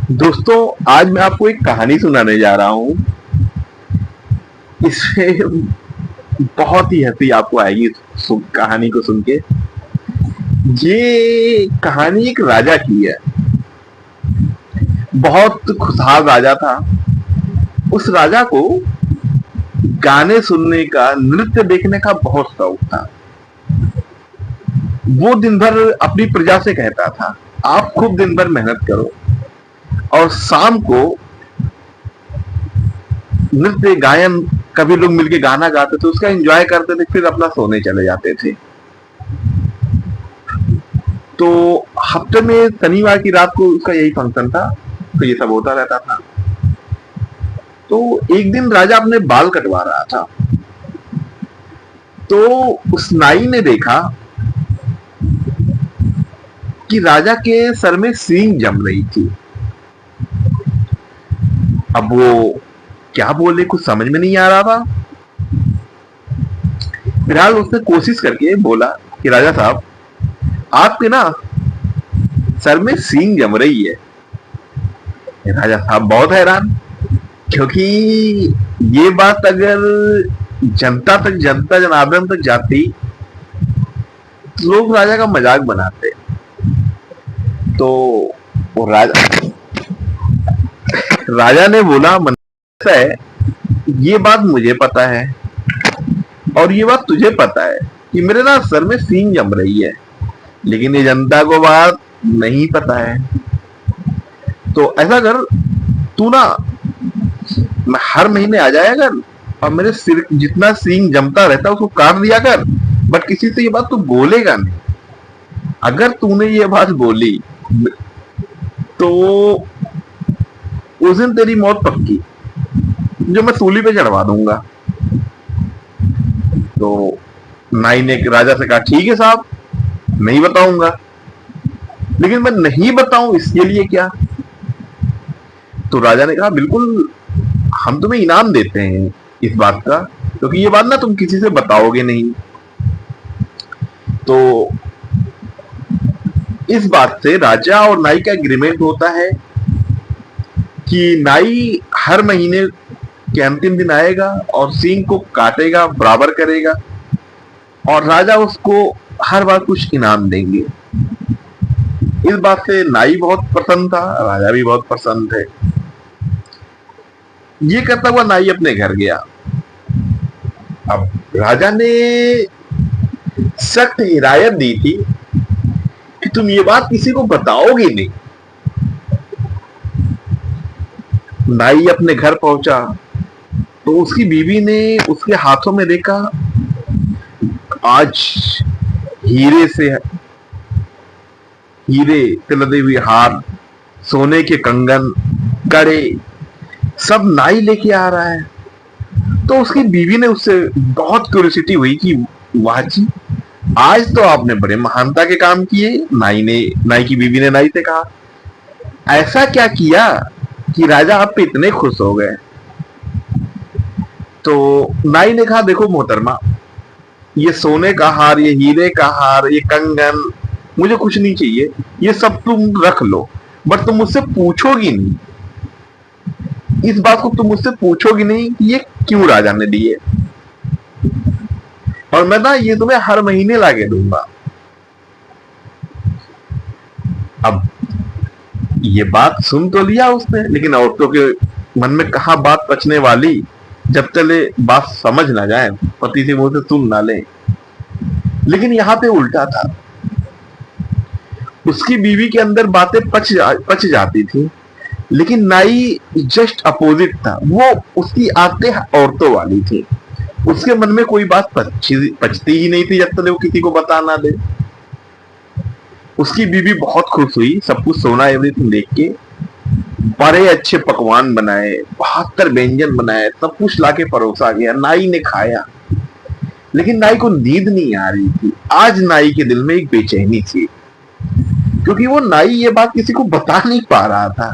दोस्तों, आज मैं आपको एक कहानी सुनाने जा रहा हूँ। इसमें बहुत ही हंसी आपको आएगी कहानी को सुन के। ये कहानी एक राजा की है। बहुत खुशहाल राजा था। उस राजा को गाने सुनने का, नृत्य देखने का बहुत शौक था। वो दिन भर अपनी प्रजा से कहता था, आप खूब दिन भर मेहनत करो और शाम को नृत्य गायन, कभी लोग मिलके गाना गाते थे, उसका एंजॉय करते थे, फिर अपना सोने चले जाते थे। तो हफ्ते में शनिवार की रात को उसका यही फंक्शन था, तो ये सब होता रहता था। तो एक दिन राजा अपने बाल कटवा रहा था, तो उस नाई ने देखा कि राजा के सर में सींग जम रही थी। अब वो क्या बोले, कुछ समझ में नहीं आ रहा था। फिलहाल उसने कोशिश करके बोला कि राजा साहब, आपके ना सर में सींग जम रही है। राजा साहब बहुत हैरान, क्योंकि ये बात अगर जनता जनार्दन तक जाती तो लोग राजा का मजाक बनाते। तो वो राजा ने बोला, मन ऐसा है, ये बात मुझे पता है और ये बात तुझे पता है कि मेरे ना सर में सींग जम रही है, लेकिन ये जनता को बात नहीं पता है। तो ऐसा कर, तू ना हर महीने आ जाया कर और मेरे सिर जितना सींग जमता रहता है उसको काट दिया कर, बट किसी से ये बात तू बोलेगा नहीं। अगर तूने ये बात बोली तो उस दिन तेरी मौत पक्की, जो मैं सूली पे चढ़वा दूंगा। तो नाई ने राजा से कहा, ठीक है साहब, नहीं बताऊंगा, लेकिन मैं नहीं बताऊं इसके लिए क्या? तो राजा ने कहा, बिल्कुल, हम तुम्हें इनाम देते हैं इस बात का, क्योंकि ये बात ना तुम किसी से बताओगे नहीं। तो इस बात से राजा और नाई का एग्रीमेंट होता है कि नाई हर महीने के अंतिम दिन आएगा और सींग को काटेगा, बराबर करेगा, और राजा उसको हर बार कुछ इनाम देंगे। इस बात से नाई बहुत प्रसन्न था, राजा भी बहुत प्रसन्न थे। ये करता हुआ नाई अपने घर गया। अब राजा ने सख्त हिदायत दी थी कि तुम ये बात किसी को बताओगे नहीं। नाई अपने घर पहुंचा तो उसकी बीवी ने उसके हाथों में देखा, आज हीरे से हीरे तिलदे हुए हार, सोने के कंगन, कड़े, सब नाई लेके आ रहा है। तो उसकी बीवी ने उससे बहुत क्यूरियोसिटी हुई कि वाह जी, आज तो आपने बड़े महानता के काम किए। नाई की बीवी ने नाई से कहा, ऐसा क्या किया कि राजा आप पे इतने खुश हो गए? तो नाई ने कहा, देखो मोहतरमा, ये सोने का हार, ये हीरे का हार, ये कंगन, मुझे कुछ नहीं चाहिए, ये सब तुम रख लो, बट तुम मुझसे पूछोगी नहीं, इस बात को तुम मुझसे पूछोगी नहीं कि ये क्यों राजा ने दिए, और मैं ना ये तुम्हें हर महीने लाके दूंगा। अब ये बात सुन तो लिया उसने, लेकिन औरतों के मन में कहा बात पचने वाली, जब तले बात समझ ना जाए, पति से मुंह से सुन ना ले। लेकिन यहाँ पे उल्टा था, उसकी बीवी के अंदर बातें पच जाती थी, लेकिन नाई जस्ट अपोजिट था। वो उसकी आदतें औरतों वाली थी, उसके मन में कोई बात पचती ही नहीं थी जब तक वो किसी को बता ना दे। उसकी बीवी बहुत खुश हुई, सब कुछ सोना एवरीथिंग देख के। बड़े अच्छे पकवान बनाए, 72 व्यंजन बनाए, सब कुछ लाके परोसा गया। नाई ने खाया, लेकिन नाई को नींद नहीं आ रही थी। आज नाई के दिल में एक बेचैनी थी, क्योंकि वो नाई ये बात किसी को बता नहीं पा रहा था,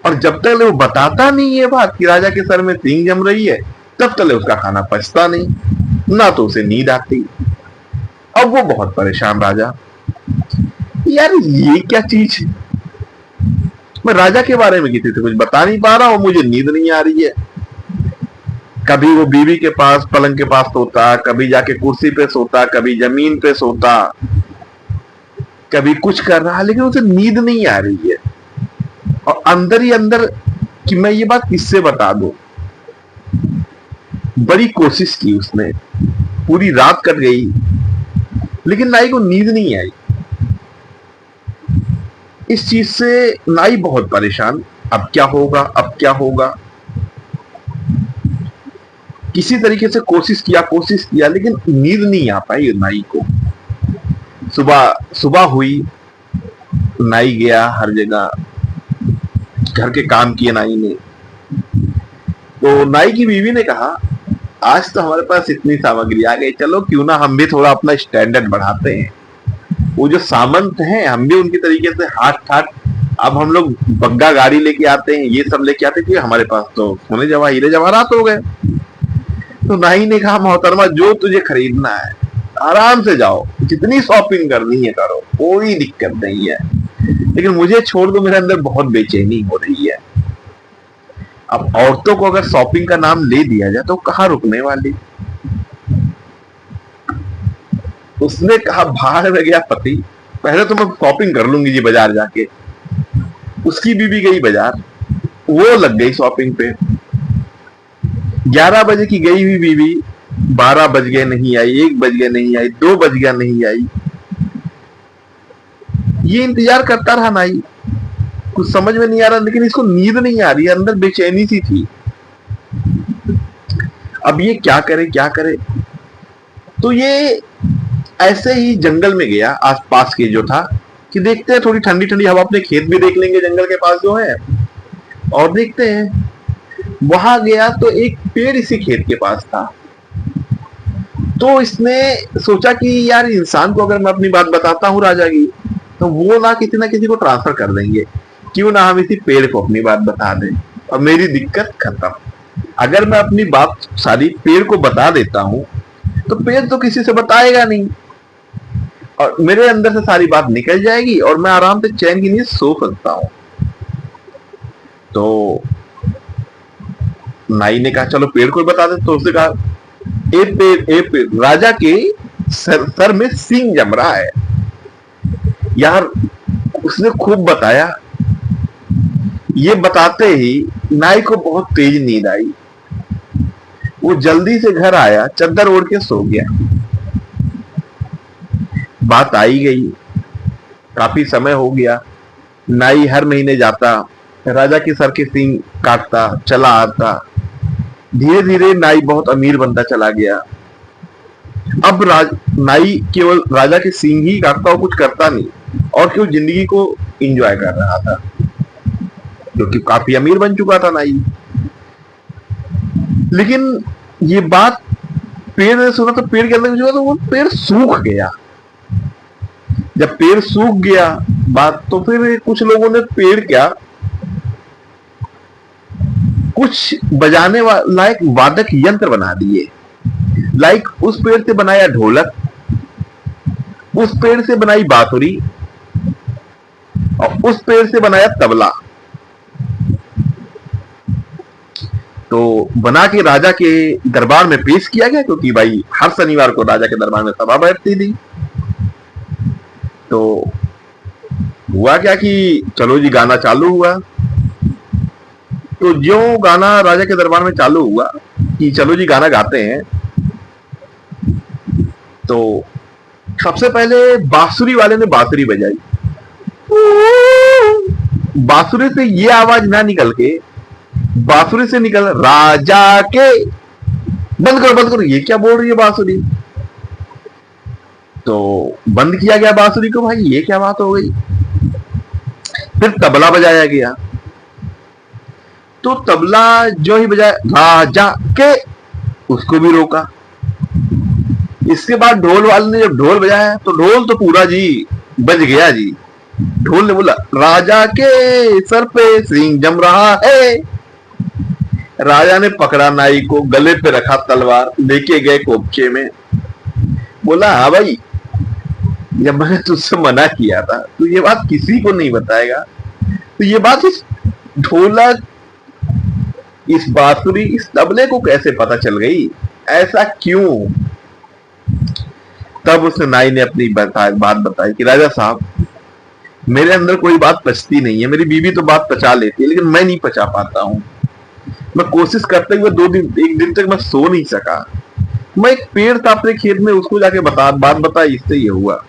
और जब तक वो बताता नहीं ये बात कि राजा के सर में सींग जम रही है, तब तक उसका खाना पचता नहीं, ना तो उसे नींद आती। अब वो बहुत परेशान, राजा, यार ये क्या चीज है? मैं राजा के बारे में किसी से कुछ बता नहीं पा रहा हूं, मुझे नींद नहीं आ रही है। कभी वो बीवी के पास पलंग के पास सोता, कभी जाके कुर्सी पे सोता, कभी जमीन पे सोता, कभी कुछ कर रहा, लेकिन उसे नींद नहीं आ रही है। और अंदर ही अंदर कि मैं ये बात किससे बता दूं। बड़ी कोशिश की उसने, पूरी रात कट गई, लेकिन नाई को नींद नहीं आई। इस चीज से नाई बहुत परेशान, अब क्या होगा, अब क्या होगा। किसी तरीके से कोशिश किया, लेकिन नींद नहीं आ पाई नाई को। सुबह सुबह हुई, नाई गया हर जगह, घर के काम किए नाई ने। तो नाई की बीवी ने कहा, आज तो हमारे पास इतनी सामग्री आ गई, चलो क्यों ना हम भी थोड़ा अपना स्टैंडर्ड बढ़ाते हैं। वो जो सामंत हैं, हम भी उनकी तरीके से हाथ ठाट, अब हम लोग बग्गा गाड़ी लेके आते हैं, ये सब लेके आते हैं, हमारे पास तो सोने जवा हीरे जवाहरात हो गए। तो नाई ने कहा, मोहतरमा जो तुझे खरीदना है आराम से जाओ, जितनी शॉपिंग करनी है करो, कोई दिक्कत नहीं है, लेकिन मुझे छोड़ दो, मेरे अंदर बहुत बेचैनी हो रही है। अब औरतों को अगर शॉपिंग का नाम ले दिया जाए तो कहाँ रुकने वाली। उसने कहा, भाड़ में गया पति, पहले तो मैं शॉपिंग कर लूंगी जी बाजार जाके। उसकी बीवी गई बाजार, वो लग गई शॉपिंग पे। 11 बजे की गई हुई बीवी 12 बज गए नहीं आई, 1 बज गए नहीं आई, 2 बज गया नहीं आई। ये इंतजार करता रहा नाई, कुछ समझ में नहीं आ रहा, लेकिन इसको नींद नहीं आ रही, अंदर बेचैनी सी थी। अब ये क्या करे क्या करे। तो ये ऐसे ही जंगल में गया, आसपास के जो था, कि देखते हैं थोड़ी ठंडी ठंडी हवा, अपने खेत भी देख लेंगे जंगल के पास जो है, और देखते हैं। वहां गया तो एक पेड़ इसी खेत के पास था। तो इसने सोचा कि यार, इंसान को अगर मैं अपनी बात बताता हूँ राजा की, तो वो ना किसी को ट्रांसफर कर देंगे, क्यों ना हम इसी पेड़ को अपनी बात बता दें और मेरी दिक्कत खत्म। अगर मैं अपनी बात सारी पेड़ को बता देता हूं तो पेड़ तो किसी से बताएगा नहीं, और मेरे अंदर से सारी बात निकल जाएगी और मैं आराम से चैन की नींद सो सकता हूं। तो नाई ने कहा, चलो पेड़ को बता दे। तो उसने कहा, ए पेड़, राजा के सर में सींग जम रहा है। यार, उसने खूब बताया। ये बताते ही नाई को बहुत तेज नींद आई। वो जल्दी से घर आया, चद्दर ओढ़ के सो गया। बात आई गई, काफी समय हो गया। नाई हर महीने जाता, राजा के सर के सींग काटता, चला आता। धीरे धीरे नाई बहुत अमीर बनता चला गया। अब नाई केवल राजा के सींग ही काटता और कुछ करता नहीं, और केवल जिंदगी को एंजॉय कर रहा था, क्योंकि काफी अमीर बन चुका था नाई। लेकिन ये बात पेड़ ने सुना, तो पेड़ के अंदर जो, तो वो पेड़ सूख गया। जब पेड़ सूख गया बात, तो फिर कुछ लोगों ने पेड़ क्या, कुछ बजाने लायक वादक यंत्र बना दिए। लाइक उस पेड़ से बनाया ढोलक, उस पेड़ से बनाई बांसुरी, और उस पेड़ से बनाया तबला। तो बना के राजा के दरबार में पेश किया गया, क्योंकि भाई हर शनिवार को राजा के दरबार में सभा बैठती थी। तो हुआ क्या कि चलो जी, गाना चालू हुआ। तो जो गाना राजा के दरबार में चालू हुआ कि चलो जी गाना गाते हैं, तो सबसे पहले बांसुरी वाले ने बांसुरी बजाई। बांसुरी से ये आवाज ना निकल के बांसुरी से निकल, राजा के, बंद करो, ये क्या बोल रही है बांसुरी। तो बंद किया गया बांसुरी को। भाई ये क्या बात हो गई। फिर तबला बजाया गया। तो तबला जो ही बजाया, राजा के, उसको भी रोका। इसके बाद ढोल वाले ने जब ढोल बजाया, तो ढोल तो पूरा जी बज गया जी। ढोल ने बोला, राजा के सर पे सींग जम रहा है। राजा ने पकड़ा नाई को, गले पे रखा तलवार, लेके गए कोपचे में। बोला, हाँ भाई, जब मैंने तुझसे मना किया था, तो ये बात किसी को नहीं बताएगा, तो ये बात इस ढोलक, इस बांसुरी, इस तबले को कैसे पता चल गई, ऐसा क्यों? तब उस नाई ने अपनी बात बताई कि राजा साहब, मेरे अंदर कोई बात पचती नहीं है। मेरी बीवी तो बात पचा लेती है, लेकिन मैं नहीं पचा पाता हूं। मैं कोशिश करते हुए 2 दिन, 1 दिन तक मैं सो नहीं सका। मैं एक पेड़ था अपने खेत में, उसको जाके बात बताई, इससे ये हुआ।